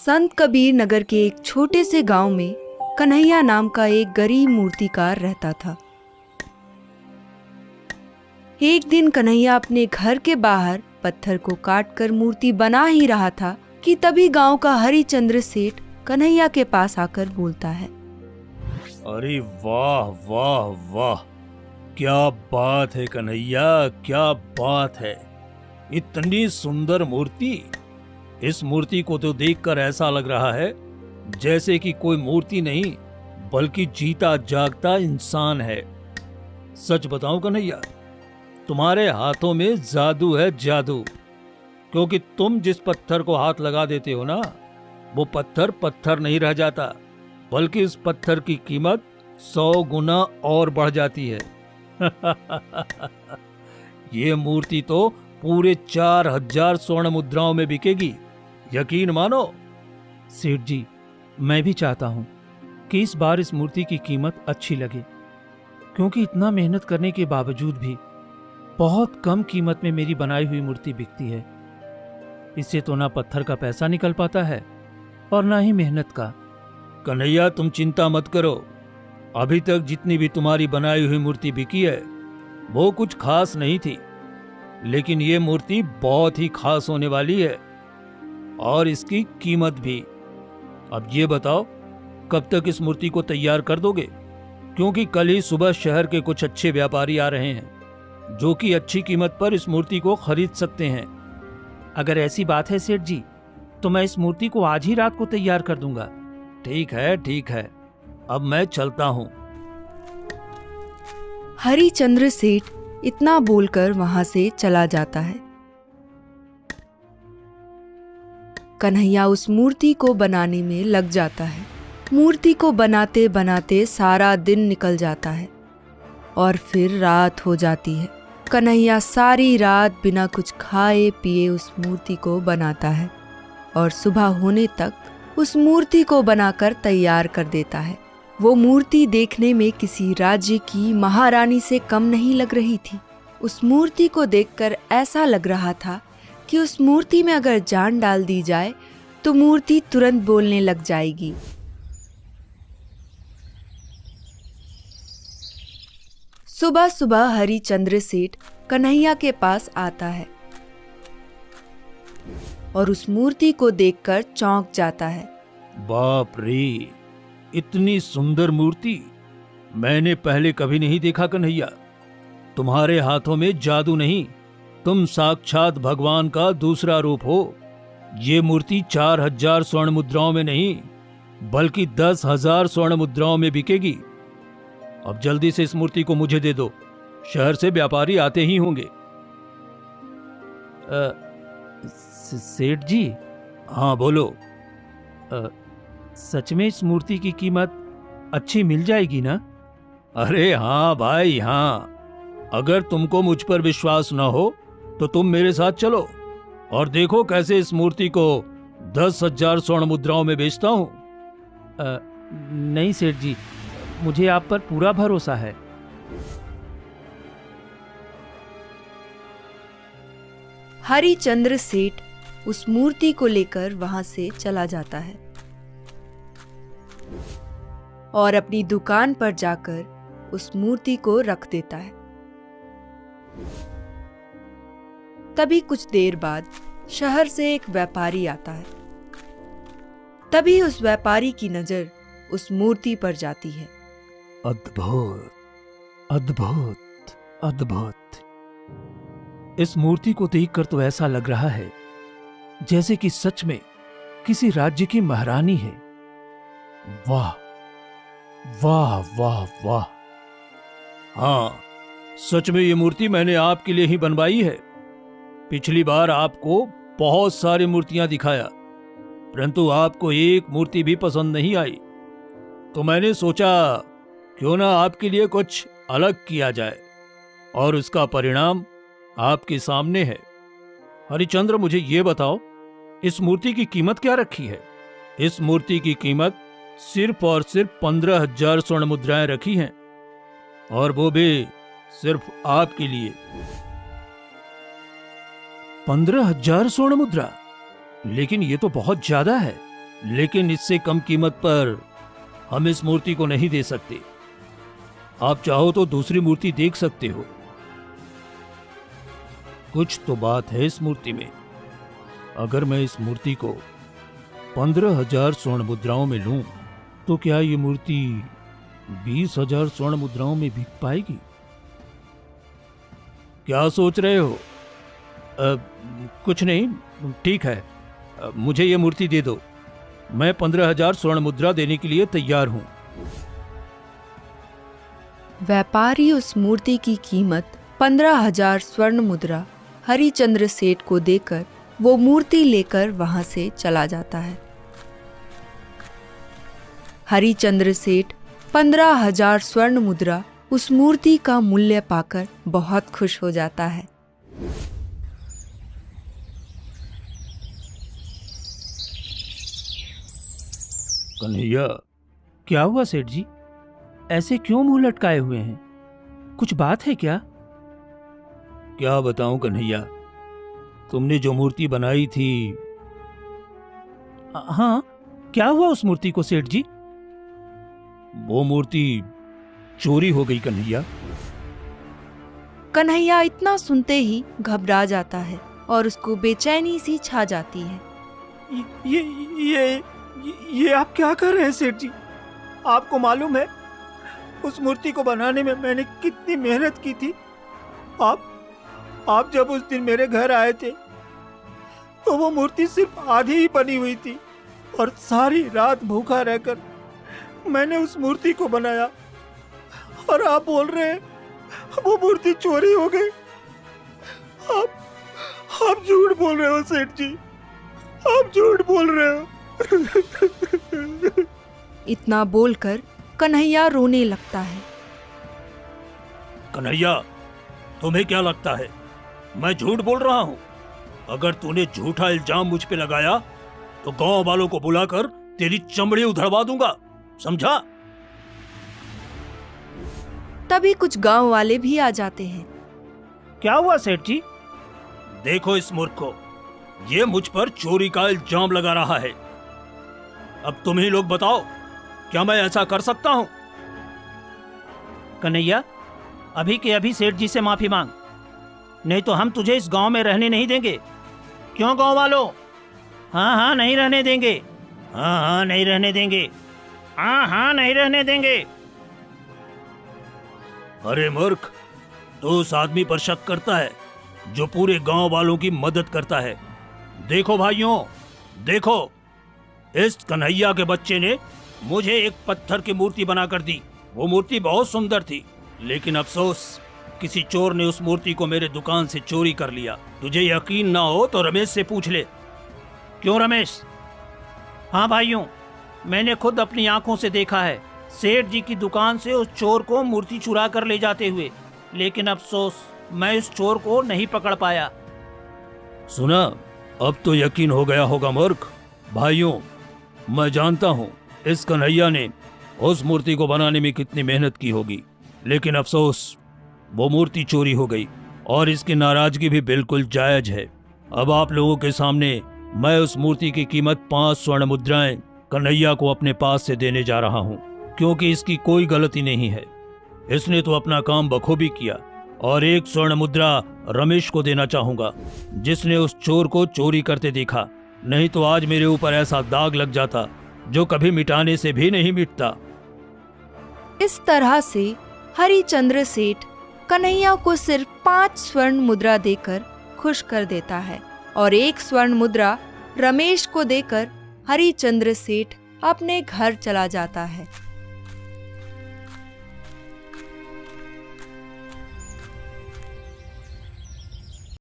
संत कबीर नगर के एक छोटे से गांव में कन्हैया नाम का एक गरीब मूर्तिकार रहता था। एक दिन कन्हैया अपने घर के बाहर पत्थर को काटकर मूर्ति बना ही रहा था कि तभी गांव का हरिचंद्र सेठ कन्हैया के पास आकर बोलता है, अरे वाह वाह वाह, क्या बात है कन्हैया, क्या बात है। इतनी सुंदर मूर्ति। इस मूर्ति को तो देखकर ऐसा लग रहा है जैसे कि कोई मूर्ति नहीं बल्कि जीता जागता इंसान है। सच बताऊं कन्हैया, तुम्हारे हाथों में जादू है, जादू। क्योंकि तुम जिस पत्थर को हाथ लगा देते हो ना, वो पत्थर पत्थर नहीं रह जाता, बल्कि इस पत्थर की कीमत 100 गुना और बढ़ जाती है। ये मूर्ति तो पूरे 4000 स्वर्ण मुद्राओं में बिकेगी, यकीन मानो। सेठ जी, मैं भी चाहता हूँ कि इस बार इस मूर्ति की कीमत अच्छी लगे, क्योंकि इतना मेहनत करने के बावजूद भी बहुत कम कीमत में मेरी बनाई हुई मूर्ति बिकती है। इससे तो ना पत्थर का पैसा निकल पाता है और ना ही मेहनत का। कन्हैया, तुम चिंता मत करो। अभी तक जितनी भी तुम्हारी बनाई हुई मूर्ति बिकी है वो कुछ खास नहीं थी, लेकिन ये मूर्ति बहुत ही खास होने वाली है, और इसकी कीमत भी। अब ये बताओ, कब तक इस मूर्ति को तैयार कर दोगे? क्योंकि कल ही सुबह शहर के कुछ अच्छे व्यापारी आ रहे हैं जो कि अच्छी कीमत पर इस मूर्ति को खरीद सकते हैं। अगर ऐसी बात है सेठ जी, तो मैं इस मूर्ति को आज ही रात को तैयार कर दूंगा। ठीक है, ठीक है, अब मैं चलता हूं। हरिचंद्र सेठ इतना बोलकर वहां से चला जाता है। कन्हैया उस मूर्ति को बनाने में लग जाता है। मूर्ति को बनाते बनाते सारा दिन निकल जाता है और फिर रात हो जाती है। कन्हैया सारी रात बिना कुछ खाए पिए उस मूर्ति को बनाता है और सुबह होने तक उस मूर्ति को बनाकर तैयार कर देता है। वो मूर्ति देखने में किसी राज्य की महारानी से कम नहीं लग रही थी। उस मूर्ति को देखकर ऐसा लग रहा था कि उस मूर्ति में अगर जान डाल दी जाए तो मूर्ति तुरंत बोलने लग जाएगी। सुबह सुबह हरिचंद्र सेठ कन्हैया के पास आता है और उस मूर्ति को देखकर चौंक जाता है। बाप रे, इतनी सुंदर मूर्ति मैंने पहले कभी नहीं देखा कन्हैया। तुम्हारे हाथों में जादू नहीं, तुम साक्षात भगवान का दूसरा रूप हो। ये मूर्ति 4000 स्वर्ण मुद्राओं में नहीं बल्कि 10,000 स्वर्ण मुद्राओं में बिकेगी। अब जल्दी से इस मूर्ति को मुझे दे दो, शहर से व्यापारी आते ही होंगे। सेठ जी। हाँ बोलो। सच में इस मूर्ति की कीमत अच्छी मिल जाएगी ना? अरे हाँ भाई हाँ, अगर तुमको मुझ पर विश्वास न हो तो तुम मेरे साथ चलो और देखो कैसे इस मूर्ति को 10,000 स्वर्ण मुद्राओं में बेचता हूं। नहीं सेठ जी, मुझे आप पर पूरा भरोसा है। हरिचंद्र सेठ उस मूर्ति को लेकर वहां से चला जाता है और अपनी दुकान पर जाकर उस मूर्ति को रख देता है। तभी कुछ देर बाद शहर से एक व्यापारी आता है। तभी उस व्यापारी की नजर उस मूर्ति पर जाती है। अद्भुत, अद्भुत, अद्भुत। इस मूर्ति को देखकर तो ऐसा लग रहा है जैसे कि सच में किसी राज्य की महारानी है। वाह वाह वाह वाह। हाँ, सच में ये मूर्ति मैंने आपके लिए ही बनवाई है। पिछली बार आपको बहुत सारी मूर्तियां दिखाया, परंतु आपको एक मूर्ति भी पसंद नहीं आई, तो मैंने सोचा क्यों ना आपके लिए कुछ अलग किया जाए, और उसका परिणाम आपके सामने है। हरिचंद्र, मुझे ये बताओ, इस मूर्ति की कीमत क्या रखी है? इस मूर्ति की कीमत सिर्फ और सिर्फ 15,000 स्वर्ण मुद्राएं रखी हैं, और वो भी सिर्फ आपके लिए। 15,000 स्वर्ण मुद्रा? लेकिन ये तो बहुत ज्यादा है। लेकिन इससे कम कीमत पर हम इस मूर्ति को नहीं दे सकते। आप चाहो तो दूसरी मूर्ति देख सकते हो। कुछ तो बात है इस मूर्ति में। अगर मैं इस मूर्ति को 15,000 स्वर्ण मुद्राओं में लूं, तो क्या ये मूर्ति 20,000 स्वर्ण मुद्राओं में बिक पाएगी? क्या सोच रहे हो? कुछ नहीं, ठीक है, मुझे ये मूर्ति दे दो। मैं 15,000 स्वर्ण मुद्रा देने के लिए तैयार हूं। व्यापारी उस मूर्ति की कीमत 15,000 स्वर्ण मुद्रा हरिचंद्र सेठ को देकर वो मूर्ति लेकर वहां से चला जाता है। हरिचंद्र सेठ 15,000 स्वर्ण मुद्रा उस मूर्ति का मूल्य पाकर बहुत खुश हो जाता है। कन्हैया, क्या हुआ सेठ जी? ऐसे क्यों मुंह लटकाए हुए हैं? कुछ बात है क्या? क्या बताऊं कन्हैया, तुमने जो मूर्ति बनाई थी। हाँ, क्या हुआ उस मूर्ति को सेठ जी? वो मूर्ति चोरी हो गई कन्हैया। कन्हैया इतना सुनते ही घबरा जाता है और उसको बेचैनी सी छा जाती है। ये आप क्या कर रहे हैं सेठ जी? आपको मालूम है उस मूर्ति को बनाने में मैंने कितनी मेहनत की थी? आप जब उस दिन मेरे घर आए थे तो वो मूर्ति सिर्फ आधी ही बनी हुई थी और सारी रात भूखा रहकर मैंने उस मूर्ति को बनाया, और आप बोल रहे हैं वो मूर्ति चोरी हो गई। आप झूठ बोल रहे हो सेठ जी, आप झूठ बोल रहे हो। इतना बोलकर कन्हैया रोने लगता है। कन्हैया, तुम्हें क्या लगता है मैं झूठ बोल रहा हूं? अगर तूने झूठा इल्जाम मुझ पे लगाया तो गांव वालों को बुलाकर तेरी चमड़ी उधड़वा दूंगा, समझा? तभी कुछ गांव वाले भी आ जाते हैं। क्या हुआ सेठ जी? देखो इस मूर्ख को, ये मुझ पर चोरी का इल्जाम लगा रहा है। अब तुम ही लोग बताओ, क्या मैं ऐसा कर सकता हूं? कन्हैया, अभी के अभी सेठ जी से माफी मांग, नहीं तो हम तुझे इस गांव में रहने नहीं देंगे। क्यों गांव वालों? हाँ, नहीं रहने देंगे। हाँ, नहीं रहने देंगे। हाँ, नहीं रहने देंगे। अरे मूर्ख, तू उस आदमी पर शक करता है जो पूरे गांव वालों की मदद करता है। देखो भाइयों, देखो, इस कन्हैया के बच्चे ने मुझे एक पत्थर की मूर्ति बनाकर दी। वो मूर्ति बहुत सुंदर थी, लेकिन अफसोस किसी चोर ने उस मूर्ति को मेरे दुकान से चोरी कर लिया। तुझे यकीन ना हो तो रमेश से पूछ ले। क्यों रमेश? हाँ भाइयों, मैंने खुद अपनी आंखों से देखा है सेठ जी की दुकान से उस चोर को मूर्ति चुरा कर ले जाते हुए, लेकिन अफसोस मैं उस चोर को नहीं पकड़ पाया। सुना, अब तो यकीन हो गया होगा मूर्ख। भाइयों, मैं जानता हूँ इस कन्हैया ने उस मूर्ति को बनाने में कितनी मेहनत की होगी, लेकिन अफसोस वो मूर्ति चोरी हो गई और इसकी नाराजगी भी बिल्कुल जायज है। अब आप लोगों के सामने मैं उस मूर्ति की कीमत 5 स्वर्ण मुद्राएं कन्हैया को अपने पास से देने जा रहा हूँ, क्योंकि इसकी कोई गलती नहीं है। इसने तो अपना काम बखूबी किया। और 1 स्वर्ण मुद्रा रमेश को देना चाहूंगा, जिसने उस चोर को चोरी करते देखा। नहीं तो आज मेरे ऊपर ऐसा दाग लग जाता जो कभी मिटाने से भी नहीं मिटता। इस तरह से हरिचंद्र सेठ कन्हैया को सिर्फ 5 स्वर्ण मुद्रा देकर खुश कर देता है और 1 स्वर्ण मुद्रा रमेश को देकर हरिचंद्र सेठ अपने घर चला जाता है।